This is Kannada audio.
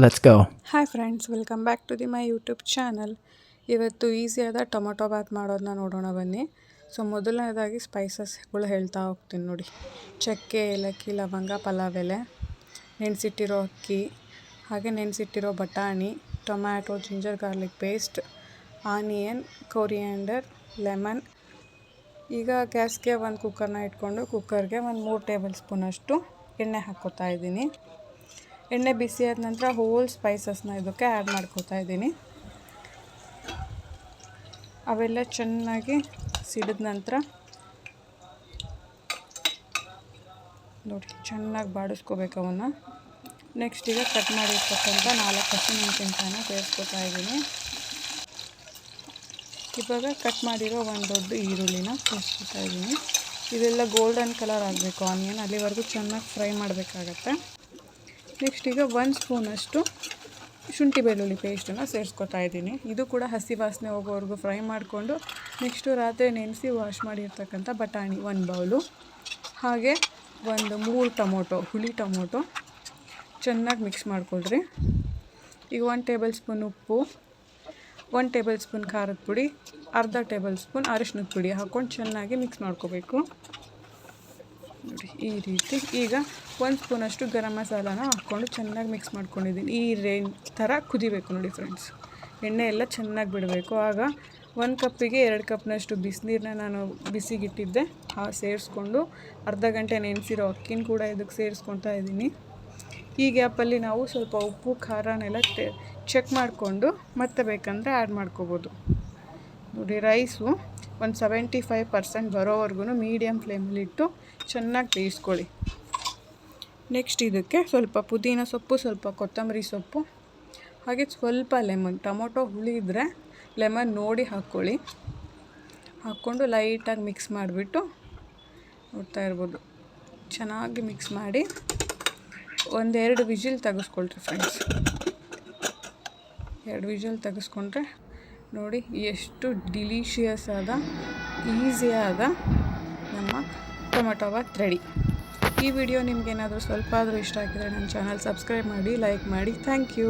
Let's go. Hi friends, welcome back to my YouTube channel. ಇವತ್ತು ಈಸಿಯಾದ ಟೊಮೊಟೊ ಬಾತ್ ಮಾಡೋದನ್ನ ನೋಡೋಣ ಬನ್ನಿ. ಸೊ ಮೊದಲನೇದಾಗಿ ಸ್ಪೈಸಸ್ಗಳು ಹೇಳ್ತಾ ಹೋಗ್ತೀನಿ ನೋಡಿ. ಚಕ್ಕೆ, ಏಲಕ್ಕಿ, ಲವಂಗ, ಪಲಾವ್ ಎಲೆ, ನೆನೆಸಿಟ್ಟಿರೋ ಅಕ್ಕಿ, ಹಾಗೆ ನೆನೆಸಿಟ್ಟಿರೋ ಬಟಾಣಿ, tomato, ginger garlic paste, onion, coriander, lemon. ಈಗ ಗ್ಯಾಸ್ಗೆ ಒಂದು ಕುಕ್ಕರ್ನ ಇಟ್ಕೊಂಡು ಕುಕ್ಕರ್ಗೆ ಒಂದು 3 ಟೇಬಲ್ ಸ್ಪೂನಷ್ಟು ಎಣ್ಣೆ ಹಾಕ್ಕೋತಾ ಇದ್ದೀನಿ. ಎಣ್ಣೆ ಬಿಸಿ ಆದ ನಂತರ ಹೋಲ್ ಸ್ಪೈಸಸ್ನ ಇದಕ್ಕೆ ಆ್ಯಡ್ ಮಾಡ್ಕೋತಾ ಇದ್ದೀನಿ. ಅವೆಲ್ಲ ಚೆನ್ನಾಗಿ ಸಿಡಿದ ನಂತರ ನೋಡಿ ಚೆನ್ನಾಗಿ ಬಾಡಿಸ್ಕೋಬೇಕು ಅವನ್ನ. ನೆಕ್ಸ್ಟ್ ಈಗ ಕಟ್ ಮಾಡಿರ್ತಕ್ಕಂಥ 4 ಹಸಿಮೆಣಸಿನಕಾಯಿನ ಸೇರಿಸ್ಕೋತಾ ಇದ್ದೀನಿ. ಇವಾಗ ಕಟ್ ಮಾಡಿರೋ ಒಂದು ದೊಡ್ಡ ಈರುಳ್ಳಿನ ಸೇರಿಸ್ಕೋತಾ ಇದ್ದೀನಿ. ಇದೆಲ್ಲ ಗೋಲ್ಡನ್ ಕಲರ್ ಆಗಬೇಕು ಆನಿಯನ್, ಅಲ್ಲಿವರೆಗೂ ಚೆನ್ನಾಗಿ ಫ್ರೈ ಮಾಡಬೇಕಾಗತ್ತೆ. ನೆಕ್ಸ್ಟ್ ಈಗ 1 ಸ್ಪೂನಷ್ಟು ಶುಂಠಿ ಬೆಳ್ಳುಳ್ಳಿ ಪೇಸ್ಟನ್ನು ಸೇರಿಸ್ಕೊತಾ ಇದ್ದೀನಿ. ಇದು ಕೂಡ ಹಸಿ ವಾಸನೆ ಹೋಗೋವರೆಗೂ ಫ್ರೈ ಮಾಡಿಕೊಂಡು ನೆಕ್ಸ್ಟು ರಾತ್ರಿ ನೆನೆಸಿ ವಾಶ್ ಮಾಡಿರ್ತಕ್ಕಂಥ ಬಟಾಣಿ 1 ಬೌಲು, ಹಾಗೆ ಒಂದು 3 ಟೊಮೊಟೊ, ಹುಳಿ ಟೊಮೊಟೊ ಚೆನ್ನಾಗಿ ಮಿಕ್ಸ್ ಮಾಡಿಕೊಳ್ರಿ. ಈಗ 1 ಟೇಬಲ್ ಸ್ಪೂನ್ ಉಪ್ಪು, 1 ಟೇಬಲ್ ಸ್ಪೂನ್ ಖಾರದ ಪುಡಿ, ಅರ್ಧ ಟೇಬಲ್ ಸ್ಪೂನ್ ಅರಿಶಿನದ ಪುಡಿ ಹಾಕ್ಕೊಂಡು ಚೆನ್ನಾಗಿ ಮಿಕ್ಸ್ ಮಾಡ್ಕೋಬೇಕು ನೋಡಿ ಈ ರೀತಿ. ಈಗ 1 ಸ್ಪೂನಷ್ಟು ಗರಂ ಮಸಾಲಾನ ಹಾಕ್ಕೊಂಡು ಚೆನ್ನಾಗಿ ಮಿಕ್ಸ್ ಮಾಡ್ಕೊಂಡಿದ್ದೀನಿ. ಈ ಥರ ಕುದಿಬೇಕು ನೋಡಿ ಫ್ರೆಂಡ್ಸ್. ಎಣ್ಣೆ ಎಲ್ಲ ಚೆನ್ನಾಗಿ ಬಿಡಬೇಕು. ಆಗ 1 ಕಪ್ಪಿಗೆ 2 ಕಪ್ನಷ್ಟು ಬಿಸಿನೀರನ್ನ ನಾನು ಬಿಸಿಗಿಟ್ಟಿದ್ದೆ ಸೇರಿಸ್ಕೊಂಡು ಅರ್ಧ ಗಂಟೆ ನೆನೆಸಿರೋ ಅಕ್ಕಿನ ಕೂಡ ಇದಕ್ಕೆ ಸೇರಿಸ್ಕೊತಾ ಇದ್ದೀನಿ. ಈ ಗ್ಯಾಪಲ್ಲಿ ನಾವು ಸ್ವಲ್ಪ ಉಪ್ಪು ಖಾರನೆಲ್ಲ ಚೆಕ್ ಮಾಡಿಕೊಂಡು ಮತ್ತೆ ಬೇಕಂದರೆ ಆ್ಯಡ್ ಮಾಡ್ಕೋಬೋದು ನೋಡಿ. ರೈಸು ಒಂದು 75% ಬರೋವರೆಗೂ ಮೀಡಿಯಮ್ ಫ್ಲೇಮಲ್ಲಿಟ್ಟು ಚೆನ್ನಾಗಿ ಬೇಯಿಸ್ಕೊಳ್ಳಿ. ನೆಕ್ಸ್ಟ್ ಇದಕ್ಕೆ ಸ್ವಲ್ಪ ಪುದೀನ ಸೊಪ್ಪು, ಸ್ವಲ್ಪ ಕೊತ್ತಂಬರಿ ಸೊಪ್ಪು, ಹಾಗೆ ಸ್ವಲ್ಪ ಲೆಮನ್. ಟೊಮೊಟೊ ಹುಳಿ ಇದ್ದರೆ ಲೆಮನ್ ನೋಡಿ ಹಾಕ್ಕೊಳ್ಳಿ. ಹಾಕ್ಕೊಂಡು ಲೈಟಾಗಿ ಮಿಕ್ಸ್ ಮಾಡಿಬಿಟ್ಟು ನೋಡ್ತಾ ಇರ್ಬೋದು, ಚೆನ್ನಾಗಿ ಮಿಕ್ಸ್ ಮಾಡಿ 1-2 ವಿಜಿಲ್ ತೆಗೆಸ್ಕೊಳ್ರಿ ಫ್ರೆಂಡ್ಸ್. 2 ವಿಜಿಲ್ ತೆಗೆಸ್ಕೊಂಡ್ರೆ ನೋಡಿ ಎಷ್ಟು ಡಿಲಿಷಿಯಸ್ ಆದ ಈಸಿಯಾದ ನಮ್ಮ ಟೊಮೆಟೊ ಬಾತ್ ರೆಡಿ. ಈ ವಿಡಿಯೋ ನಿಮಗೇನಾದರೂ ಸ್ವಲ್ಪ ಆದರೂ ಇಷ್ಟ ಆಗಿದ್ರೆ ನನ್ನ ಚಾನಲ್ ಸಬ್ಸ್ಕ್ರೈಬ್ ಮಾಡಿ, ಲೈಕ್ ಮಾಡಿ. Thank you.